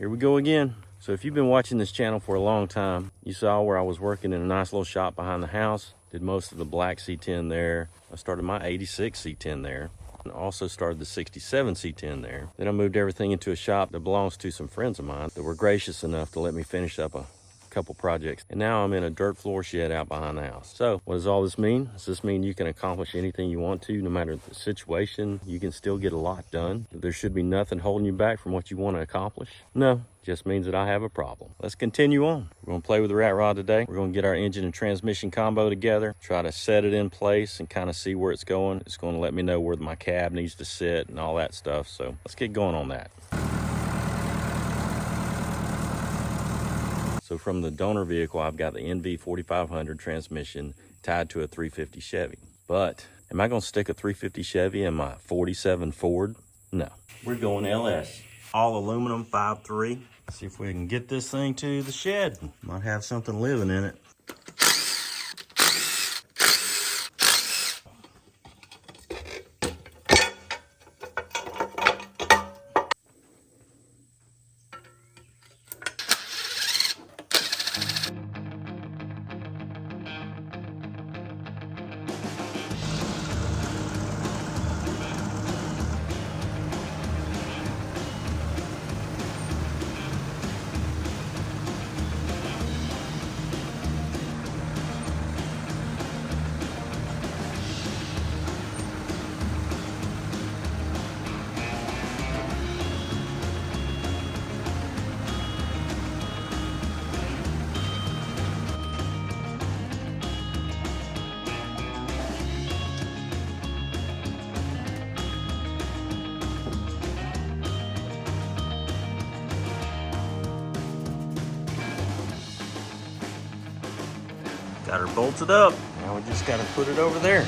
here we go again. So if you've been watching this channel for a long time, you saw where I was working in a nice little shop behind the house. Did most of the black C10 there. I started my 86 C10 there. And also started the 67 C10 there. Then I moved everything into a shop that belongs to some friends of mine that were gracious enough to let me finish up a couple projects. And now I'm in a dirt floor shed out behind the house. So what does all this mean? Does this mean you can accomplish anything you want to, no matter the situation? You can still get a lot done? There should be nothing holding you back from what you want to accomplish? No, just means that I have a problem. Let's continue on. We're gonna play with the rat rod today. We're gonna get our engine and transmission combo together, try to set it in place and kind of see where it's going. It's gonna let me know where my cab needs to sit and all that stuff. So let's get going on that. So from the donor vehicle, I've got the NV4500 transmission tied to a 350 Chevy. But am I gonna stick a 350 Chevy in my 47 Ford? No, we're going LS. All aluminum 5.3. See if we can get this thing to the shed. Might have something living in it. Got her bolted up. Now we just gotta put it over there.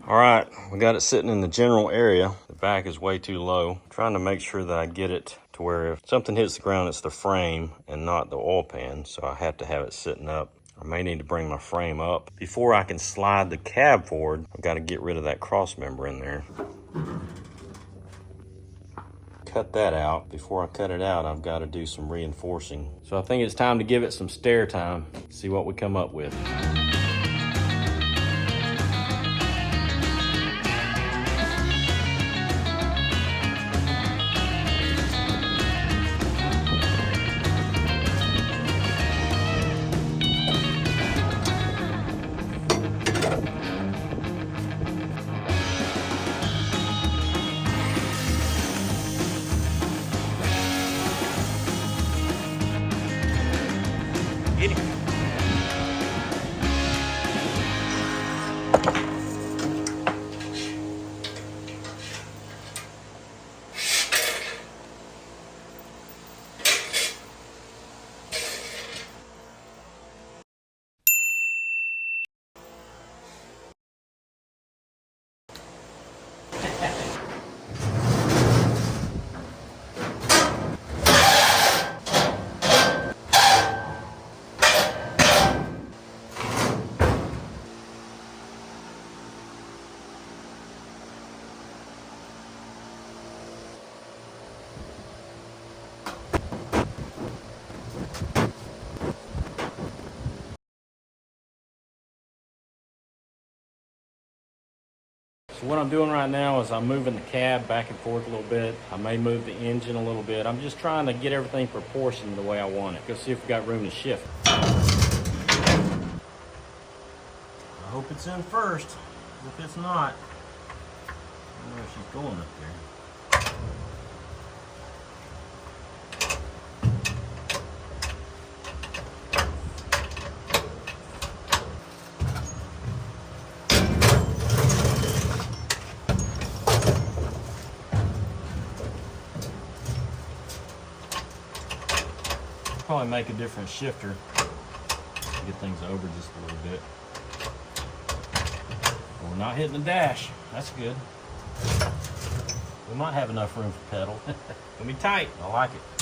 All right, we got it sitting in the general area. The back is way too low. I'm trying to make sure that I get it to where if something hits the ground, it's the frame and not the oil pan. So I have to have it sitting up. I may need to bring my frame up. Before I can slide the cab forward, I've got to get rid of that cross member in there. Cut that out. Before I cut it out, I've got to do some reinforcing. So I think it's time to give it some stair time, see what we come up with. Get him. So what I'm doing right now is I'm moving the cab back and forth a little bit. I may move the engine a little bit. I'm just trying to get everything proportioned the way I want it. Go see if we got room to shift. I hope it's in first. If it's not, I don't know if she's going up there. Probably make a different shifter to get things over just a little bit. Not hitting the dash. That's good. We might have enough room for pedal. It's gonna be tight. I like it.